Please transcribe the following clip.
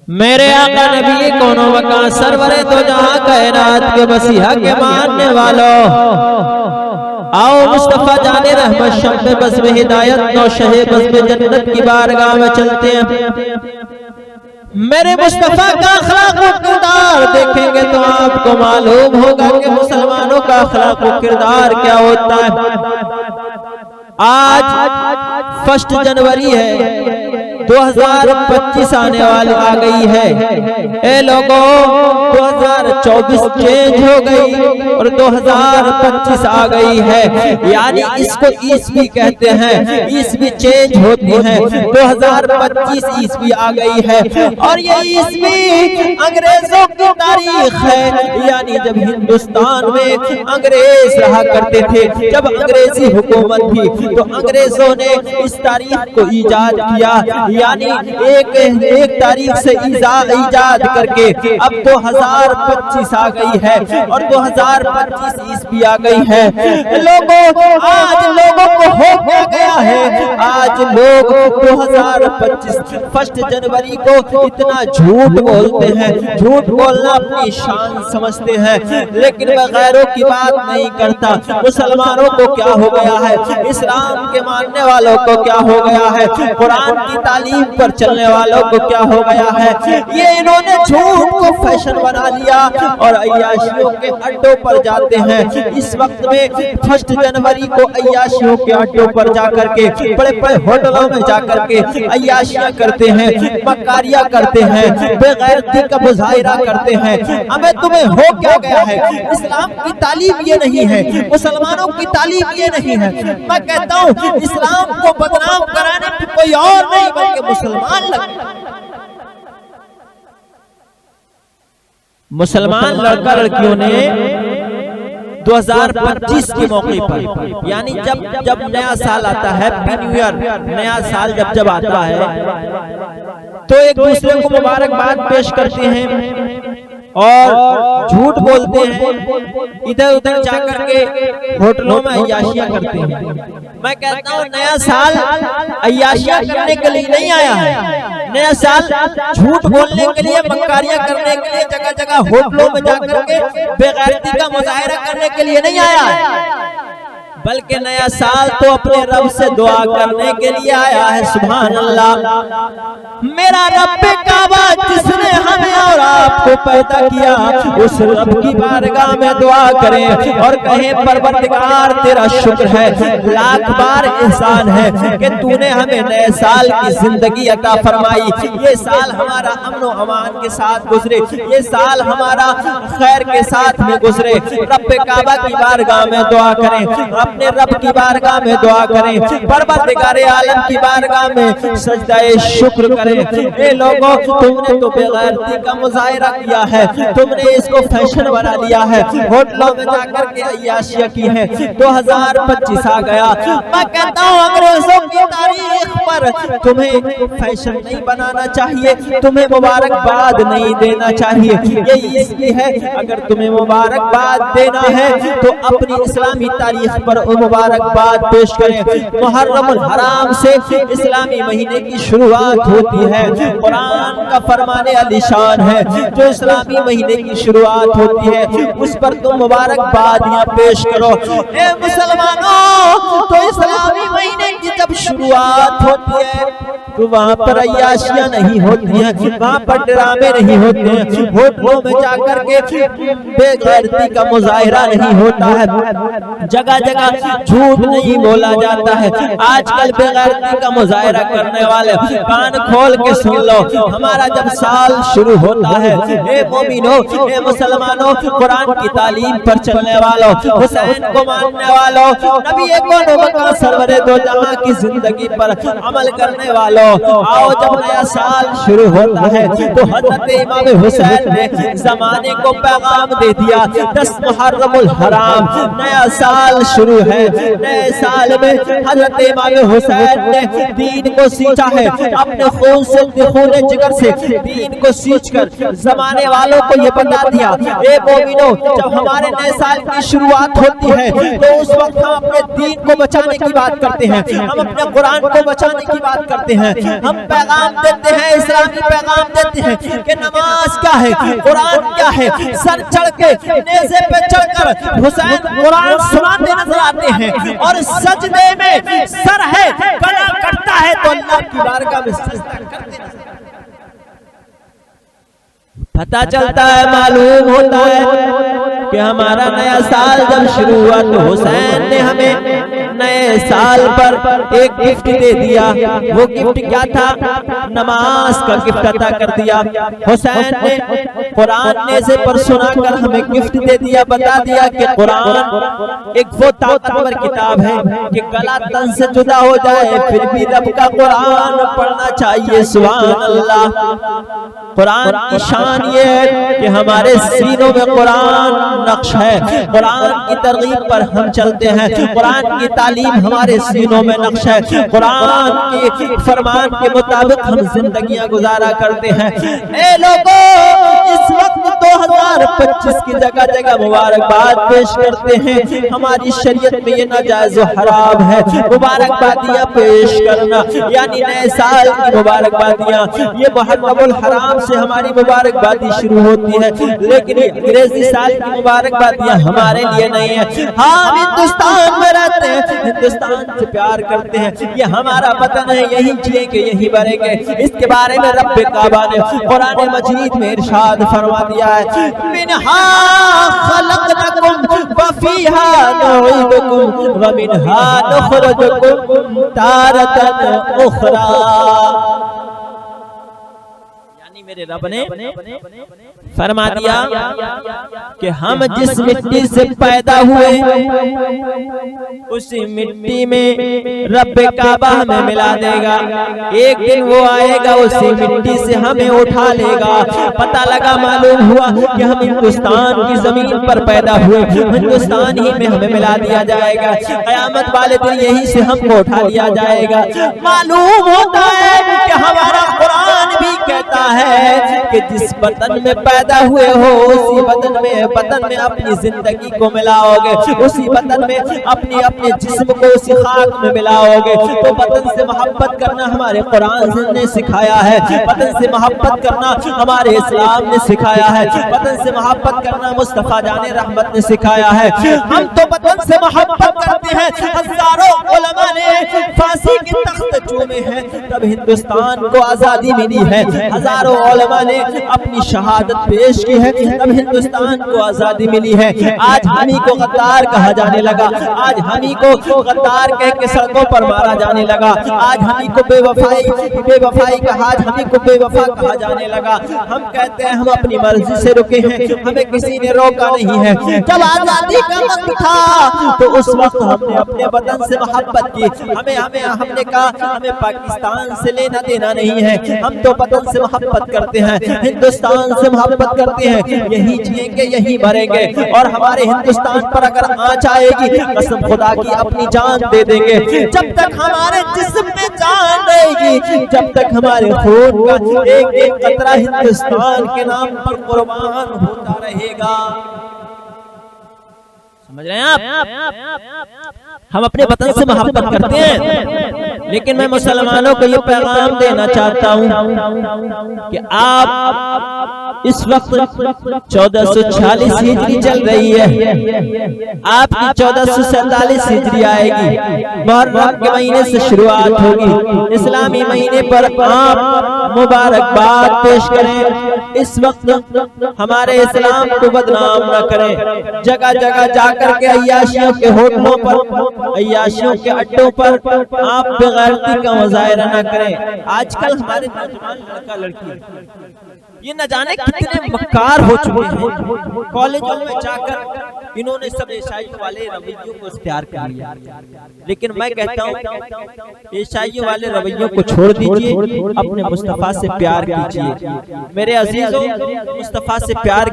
मेरे आका नबी कोनो वका सरवरे तो जहां कायनात के मसीहा के मानने वालों, आओ मुस्तफा जाने रहमत शम्स बस में हिदायत नो शहे बस में जन्नत की बारगाह में चलते हैं। मेरे मुस्तफा का अखलाक व किरदार देखेंगे तो आपको मालूम होगा कि मुसलमानों का अखलाक व किरदार क्या होता है। आज 1 जनवरी है, 2025 आने वाली आ गई है। ए लोगों, 2024 चेंज हो गई और 2025 आ गई है, यानी इसको ईस्वी कहते हैं। ईस्वी चेंज होती है, 2025 ईस्वी आ गई है और ये ईस्वी अंग्रेजों की तारीख है। यानी जब हिंदुस्तान में अंग्रेज रहा करते थे, जब अंग्रेजी हुकूमत थी, तो अंग्रेजों ने इस तारीख को ईजाद किया, यानी एक तारीख से ईजाद करके अब 2025 आ गई है और 2025 ईस्वी आ गई है। लोगों, आज लोगों को हो क्या गया है, आज लोग 2025 1 जनवरी को इतना झूठ बोलते हैं, झूठ बोलना अपनी शान समझते हैं, लेकिन वह गैरों की बात नहीं करता। मुसलमानों को क्या हो गया है, इस्लाम के मानने वालों को क्या हो गया है, कुरान की तालीम पर चलने वालों को क्या हो गया है, ये इन्होंने झूठ को फैशन बना लिया और अय्याशियों के अड्डों पर जाते हैं। इस वक्त में 1 जनवरी को अय्याशियों के अड्डों पर जाकर के, बड़े बड़े होटलों में जाकर के अय्याशियां करते हैं, मक्कारियां करते हैं, बेगैरती का मुजाहिरा करते हैं। हमें तुम्हें हो क्या गया है, इस्लाम की तालीम ये नहीं है, मुसलमानों की तालीम ये नहीं है। मैं कहता हूँ इस्लाम को बदनाम कराने में कोई और नहीं बल्कि मुसलमान मुसलमान लड़का लड़कियों ने 2025 के मौके पर, यानी जब नया साल आता है, हैप्पी न्यू ईयर, नया साल जब आता है तो एक दूसरे को मुबारकबाद पेश करते हैं और झूठ बोलते हैं, इधर उधर जाकर के होटलों में अय्याशियां करते हैं। मैं कहता हूँ नया साल अय्याशियां करने के लिए नहीं आया है, नया साल झूठ बोलने के लिए, मक्कारियां करने के लिए, जगह जगह होटलों में जाकर के बेगैरती का मुजाहिरा करने के लिए नहीं आया है, बल्कि नया साल तो अपने रब से दुआ करने के लिए आया है। सुभान अल्लाह। मेरा रब काबा जिसने हमें और आपको पैदा किया, उस रब की बारगाह में दुआ करें और कहें परवरदिगार तेरा शुक्र है, लाख बार एहसान है कि तूने हमें नए साल की जिंदगी अता फरमाई। ये साल हमारा अमन और अमान के साथ गुजरे, ये साल हमारा खैर के साथ में गुजरे। रब काबा की बारगाह में दुआ करें, अपने रब की बारगाह में दुआ करें, परवरदिगारे आलम की बारगाह में सजदाए शुक्र करें। ए लोगों, तुमने तो बेगैरती का मुजाहिरा किया है, तुमने इसको फैशन बना लिया है, होटलों में जाकर के अय्याशियां की है। 2025 आ गया। मैं कहता हूँ अंग्रेजों की तारीख पर तुम्हें फैशन नहीं बनाना चाहिए, तुम्हें मुबारकबाद नहीं देना चाहिए। यही इसकी है, अगर तुम्हें मुबारकबाद देना है तो अपनी इस्लामी तारीख पर मुबारकबाद पेश करें। मुहर्रमुल हराम से इस्लामी महीने की शुरुआत होती है। कुरान का फरमाने अलीशान है, जो इस्लामी महीने की शुरुआत होती है उस पर तुम मुबारकबादियां पेश करो। ए मुसलमानों, तो इस्लामी महीने की जब शुरुआत होती है तो वहाँ पर अय्याशियां नहीं होती हैं, वहाँ पर ड्रामे नहीं होते हैं, होटलों में जाकर के बेगैरती का मुजाहिरा नहीं होता है, जगह जगह झूठ नहीं बोला जाता है। आजकल बेगैरती का मुजाहिरा करने वाले कान खोल के सुन लो। हमारा जब साल शुरू होता है, ए मोमिनो, ए मुसलमानों, कुरान की तालीम पर चलने वालों, हुसैन को मानने वालों, नबी को सरवरे दो जहां की जिंदगी पर अमल करने वालों, आओ जब नया साल शुरू होता है तो हजरत इमाम हुसैन ने जमाने को पैगाम दे दिया। 10 मुहर्रमुल हराम नया साल शुरू है। नए साल में हजरत इमाम हुसैन ने दीन को सींचा है, अपने खून से, खून जिगर से दीन को सींचकर जमाने वालों को ये बता दिया, ए मोमिनो, जब हमारे नए साल की शुरुआत होती है तो उस वक्त हम अपने दीन को बचाने की बात करते हैं, हम अपने कुरान को बचाने की बात करते हैं, हम पैगाम देते हैं, इस्लामी पैगाम देते हैं कि नमाज क्या है, कुरान क्या है। सर चढ़ के नेज़े पे चढ़कर हुसैन कुरान सुनाते नजर आते हैं और सजदे में सर है गला कटता है तो अल्लाह की बारगाह में सजदा करते नजर। पता चलता है, मालूम होता है कि हमारा नया साल जब शुरू हुआ तो हुसैन ने हमें नए साल पर एक गिफ्ट दे दिया। वो गिफ्ट क्या था? नमाज का गिफ्ट अता कर दिया। हुसैन ने कुरान नेज़े पर सुनाकर हमें गिफ्ट दे दिया, बता दिया कि कुरान एक वो ताकतवर किताब है कि गला तन से जुदा हो जाए फिर भी रब का कुरान पढ़ना चाहिए। सुभान अल्लाह। कुरान की शान ये है कि हमारे सीनों में कुरान नक्श है, कुरान की तरगीब पर हम चलते हैं, कुरान की तालीम हमारे सीनों में नक्श है, कुरान के फरमान के मुताबिक हम जिंदगियां गुजारा करते हैं। ए लोगों, इस वक्त 2025 की जगह जगह मुबारकबाद पेश करते हैं। हमारी शरीयत में ये नाजायज व हराम है मुबारकबादियां पेश करना, यानी नए साल की मुबारकबादियां। ये मुहर्रमुल हराम से हमारी मुबारकबादी शुरू होती है, लेकिन अंग्रेजी साल की मुबारकबादियां हमारे लिए नहीं है। हम हिंदुस्तान में रहते हैं, हिंदुस्तान से प्यार करते हैं, ये हमारा वतन है, यही जिएंगे यही मरेंगे। इसके बारे में रब काबा ने कुरान मजीद में इरशाद फरमा दिया है, मिनहा खलक़नाकुम व फीहा नुईदुकुम व मिनहा नुखरिजुकुम तारतन उखरा। मेरे रब ने फरमा दिया कि हम जिस मिट्टी से पैदा हुए उसी मिट्टी में रब काबा हमें मिला देगा। एक दिन वो आएगा, उसी मिट्टी से हमें उठा लेगा। पता लगा, मालूम हुआ कि हम हिंदुस्तान की जमीन पर पैदा हुए, हिंदुस्तान ही में हमें मिला दिया जाएगा। क़यामत वाले दिन यही से हमको उठा लिया जाएगा। मालूम होता है कि हमारा कुरान भी कहता है कि जिस वतन में पैदा हुए हो उसी वतन में अपनी जिंदगी को मिलाओगे, उसी वतन में अपने जिस्म को उसी खाक में मिलाओगे। तो वतन से मोहब्बत करना हमारे कुरान ने सिखाया है, वतन से मोहब्बत करना हमारे इस्लाम ने सिखाया है, वतन से मोहब्बत करना मुस्तफा जाने रहमत ने सिखाया है। हम तो वतन से मोहब्बत करते हैं। हजारों उलमा ने फांसी के तख्त चूमे हैं तब हिंदुस्तान को आजादी मिली है। हजारों उलमा ने अपनी शहादत पेश की है तब हिंदुस्तान को आजादी मिली है। आज हमी को गद्दार कहा जाने लगा, आज हमी को गद्दार कह के सड़कों पर मारा जाने लगा, आज हमी को बेवफाई कहा, आज हमी को बेवफा कहा जाने लगा। हम कहते हैं हम अपनी मर्जी से रुके हैं, हमें किसी ने रोका नहीं है। जब आजादी का वक्त था तो उस वक्त हमने अपने वतन से मोहब्बत की। हमने कहा हमें पाकिस्तान से लेना देना नहीं है, हम तो वतन से मोहब्बत करते हैं, हिंदुस्तान से मोहब्बत करते हैं, यही जिएंगे यही मरेंगे। और हमारे हिंदुस्तान पर अगर आँच आएगी कसम खुदा की अपनी जान दे देंगे। जब तक हमारे जिस्म में जान रहेगी, जब तक हमारे खून का एक एक कतरा हिंदुस्तान के नाम पर कुर्बान होता रहेगा। समझ रहे हैं आप? हम अपने वतन से मोहब्बत करते हैं, लेकिन मैं मुसलमानों को ये पैगाम देना चाहता हूँ कि आप इस वक्त 1446 हिजरी चल रही है, आपकी 1447 हिजरी आएगी। मुहर्रम के महीने से शुरुआत होगी। इस्लामी महीने पर आप मुबारकबाद पेश करें। इस वक्त हमारे इस्लाम को बदनाम न करें। जगह जगह जाकर के अय्याशियों के होटलों पर, अय्याशियों के अड्डों पर आप बेगैरती का मुजाहिरा न करें। आजकल हमारे नौजवान लड़का लड़की ये न जाने कितने मक्कार हो चुके हैं। कॉलेजों में जाकर इन्होंने सब ईसाइयों वाले रवैयों को इख्तियार कर लिया, लेकिन मैं कहता हूँ ईसाइयों वाले रवैयों को छोड़ दीजिए, अपने मुस्तफा से प्यार कीजिए। मेरे अजीजों, मुस्तफा से प्यार